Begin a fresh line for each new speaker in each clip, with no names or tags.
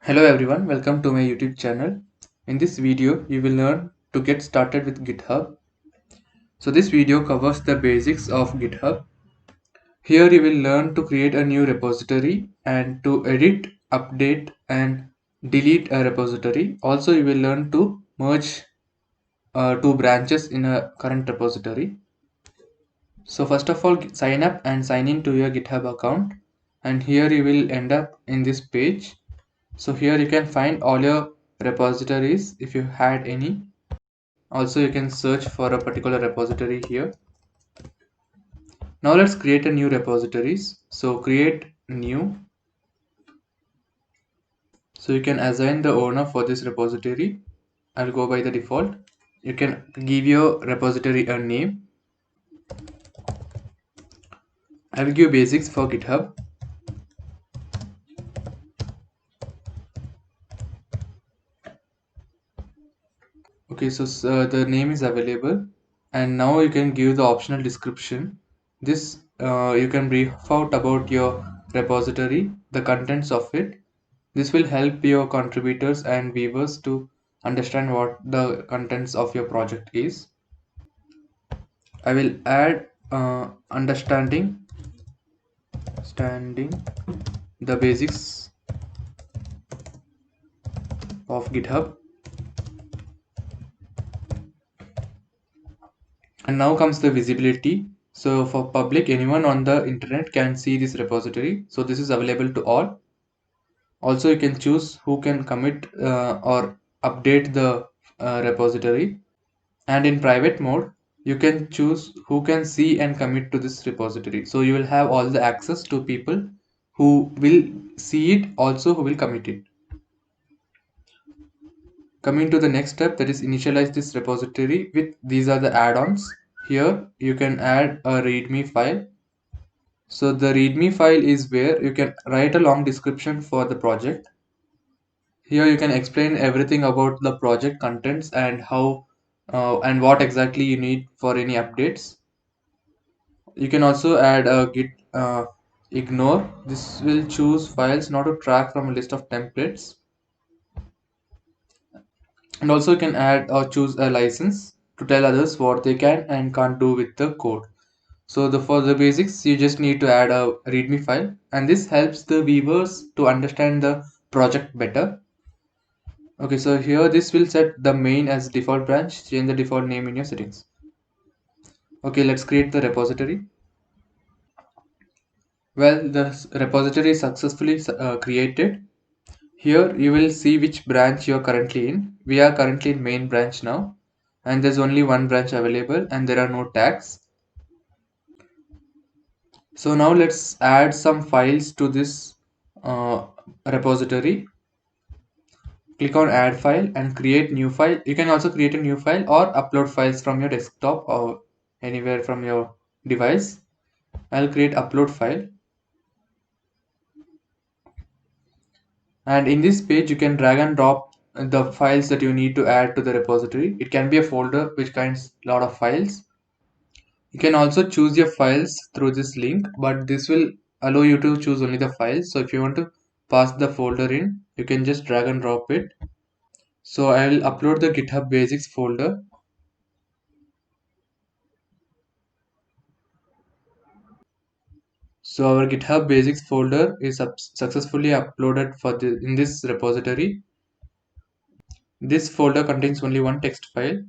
Hello everyone, welcome to my YouTube channel. In this video, you will learn to get started with GitHub. So this video covers the basics of GitHub. Here you will learn to create a new repository and to edit, update and delete a repository. Also you will learn to merge two branches in a current repository. So first of all, sign up and sign in to your GitHub account, and here you will end up in this page. So here you can find all your repositories if you had any. Also you can search for a particular repository here. Now let's create a new repositories. So create new. So you can assign the owner for this repository. I'll go by the default. You can give your repository a name. I will give basics for GitHub. Okay, so the name is available, and now you can give the optional description. This you can brief out about your repository, the contents of it. This will help your contributors and viewers to understand what the contents of your project is. I will add standing the basics of GitHub. And now comes the visibility. So for public, anyone on the internet can see this repository. So this is available to all. Also, you can choose who can commit or update the repository. And in private mode, you can choose who can see and commit to this repository. So you will have all the access to people who will see it, also who will commit it. Coming to the next step, that is initialize this repository with these are the add-ons. Here you can add a readme file. So the readme file is where you can write a long description for the project. Here you can explain everything about the project contents and how and what exactly you need for any updates. You can also add a git ignore. This will choose files not to track from a list of templates. And also you can add or choose a license to tell others what they can and can't do with the code. So for the basics, you just need to add a readme file, and this helps the viewers to understand the project better. Okay, so here this will set the main as default branch, change the default name in your settings. Okay, let's create the repository. Well, the repository is successfully created. Here you will see which branch you are currently in. We are currently in main branch now, and there's only one branch available and there are no tags. So now let's add some files to this repository. Click on add file and create new file. You can also create a new file or upload files from your desktop or anywhere from your device. I'll create upload file, and in this page you can drag and drop the files that you need to add to the repository. It can be a folder which contains a lot of files. You can also choose your files through this link, but this will allow you to choose only the files. So if you want to pass the folder in, you can just drag and drop it. So I will upload the GitHub Basics folder. So our GitHub Basics folder is successfully uploaded for in this repository. This folder contains only one text file.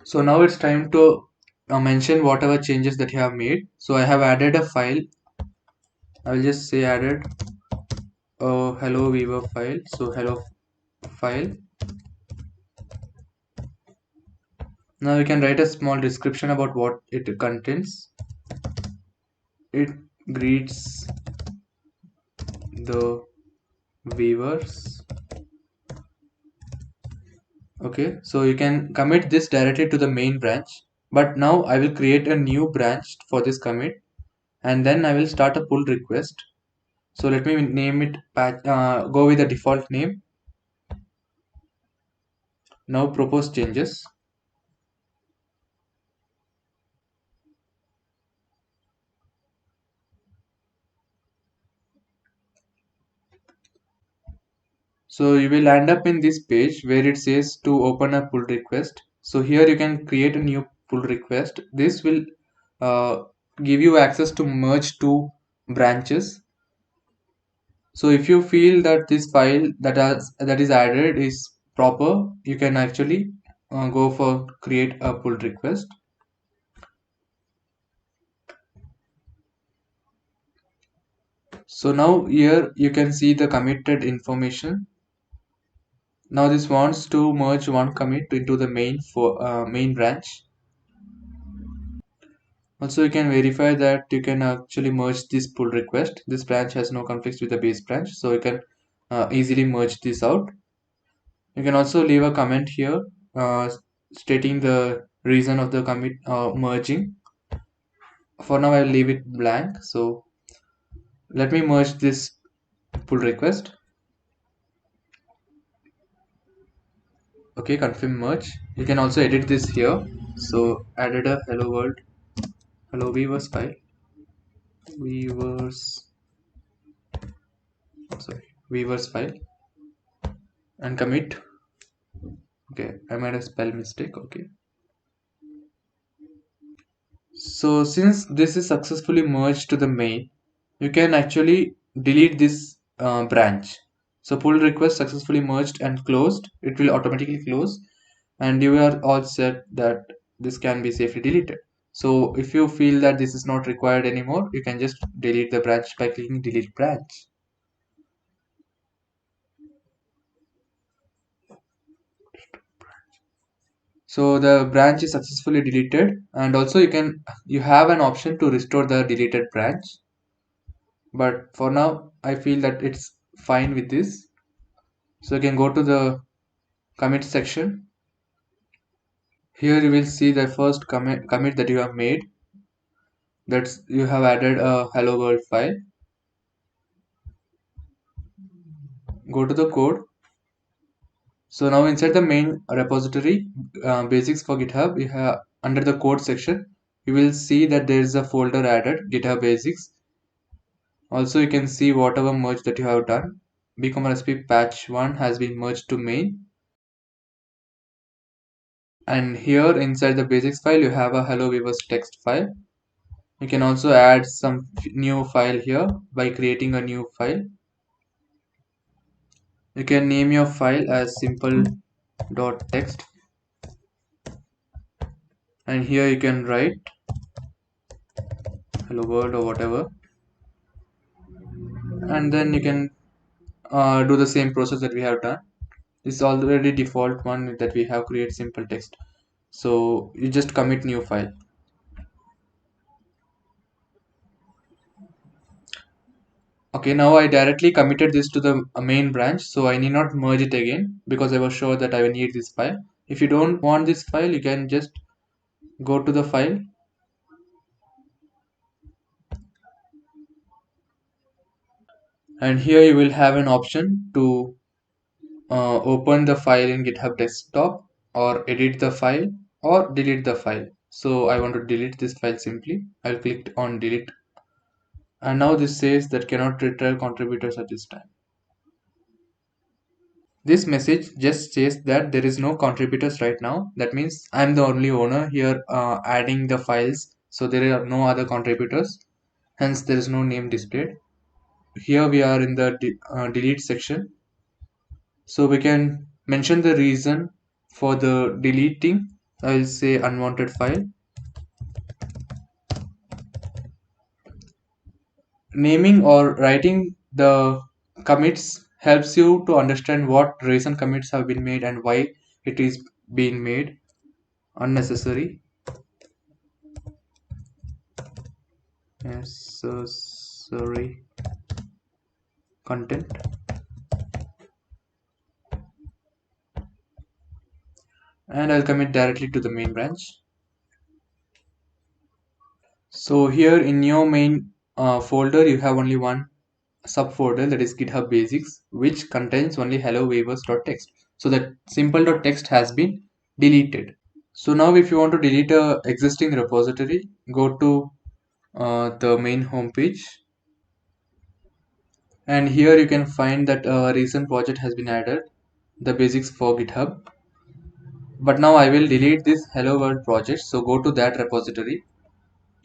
So now it's time to mention whatever changes that you have made. So I have added a file. I will just say added a hello viewer file. So hello file. Now you can write a small description about what it contains. It greets the viewers. Okay, so you can commit this directly to the main branch, but now I will create a new branch for this commit, and then I will start a pull request. So let me name it patch, go with the default name. Now propose changes. So you will end up in this page where it says to open a pull request. So here you can create a new pull request. This will uh, give you access to merge two branches. So if you feel that this file that is added is proper, you can actually go for create a pull request. So now here you can see the committed information. Now this wants to merge one commit into the main branch. Also, you can verify that you can actually merge this pull request. This branch has no conflicts with the base branch, so you can easily merge this out. You can also leave a comment here stating the reason of the commit merging. For now, I'll leave it blank. So let me merge this pull request. Okay, confirm merge. You can also edit this here. So added a hello world, hello weavers file, weavers, sorry, weavers file, and commit. Okay, I made a spell mistake. Okay. So since this is successfully merged to the main, you can actually delete this branch. So pull request successfully merged and closed. It will automatically close, and you are all set that this can be safely deleted. So if you feel that this is not required anymore, you can just delete the branch by clicking delete branch. So the branch is successfully deleted, and also you have an option to restore the deleted branch. But for now, I feel that it's fine with this. So you can go to the commit section. Here you will see the first commit that you have made. That's you have added a hello world file. Go to the code. So now inside the main repository, basics for GitHub, you have under the code section, you will see that there is a folder added, GitHub Basics. Also, you can see whatever merge that you have done. bcom patch 1 has been merged to main. And here inside the basics file, you have a hello weavers text file. You can also add some new file here by creating a new file. You can name your file as simple.txt, and here you can write hello world or whatever, and then you can do the same process that we have done. This is already default one that we have create simple text. So you just commit new file. Okay, now I directly committed this to the main branch, so I need not merge it again because I was sure that I will need this file. If you don't want this file, you can just go to the file, and here you will have an option to open the file in GitHub desktop, or edit the file, or delete the file. So I want to delete this file simply. I'll click on delete, and now this says that cannot retrieve contributors at this time. This message just says that there is no contributors right now. That means I'm the only owner here adding the files. So there are no other contributors. Hence there is no name displayed. Here we are in the delete section. So we can mention the reason for the deleting. I will say unwanted file. Naming or writing the commits helps you to understand what recent commits have been made and why it is being made. Unnecessary necessary content, and I'll commit directly to the main branch. So here in your main folder you have only one subfolder, that is GitHub Basics, which contains only hello weavers.txt. So that simple.txt has been deleted. So now if you want to delete a existing repository, go to the main homepage, And here you can find that a recent project has been added, the basics for GitHub. But now I will delete this hello world project, so go to that repository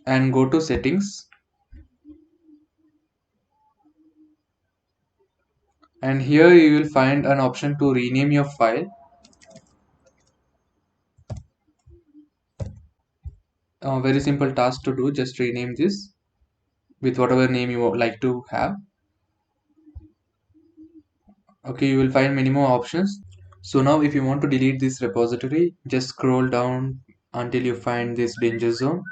and go to settings, and here you will find an option to rename your file. A very simple task to do, just rename this with whatever name you would like to have. Okay, you will find many more options. So now if you want to delete this repository, just scroll down until you find this danger zone,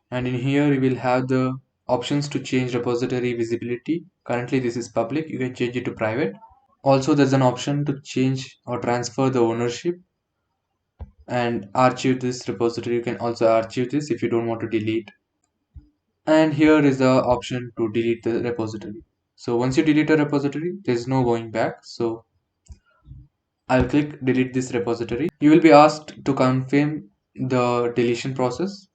and in here you will have the options to change repository visibility. Currently this is public, you can change it to private. Also there's an option to change or transfer the ownership and archive this repository. You can also archive this if you don't want to delete. And here is the option to delete the repository. So once you delete a repository, there's no going back. So I'll click delete this repository. You will be asked to confirm the deletion process.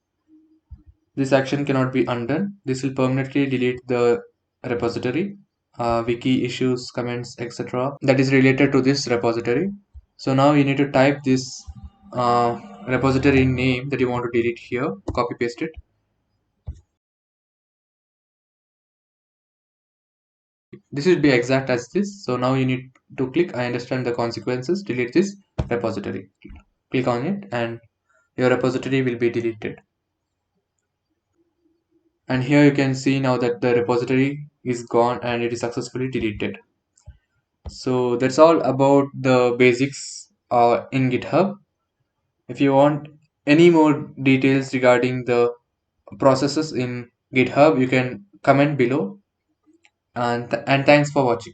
This action cannot be undone. This will permanently delete the repository, wiki issues, comments, etc. that is related to this repository. So now you need to type this repository name that you want to delete here, copy paste it. This will be exact as this. So now you need to click I understand the consequences, delete this repository. Click on it and your repository will be deleted. And here you can see now that the repository is gone and it is successfully deleted. So that's all about the basics in GitHub. If you want any more details regarding the processes in GitHub, you can comment below, and thanks for watching.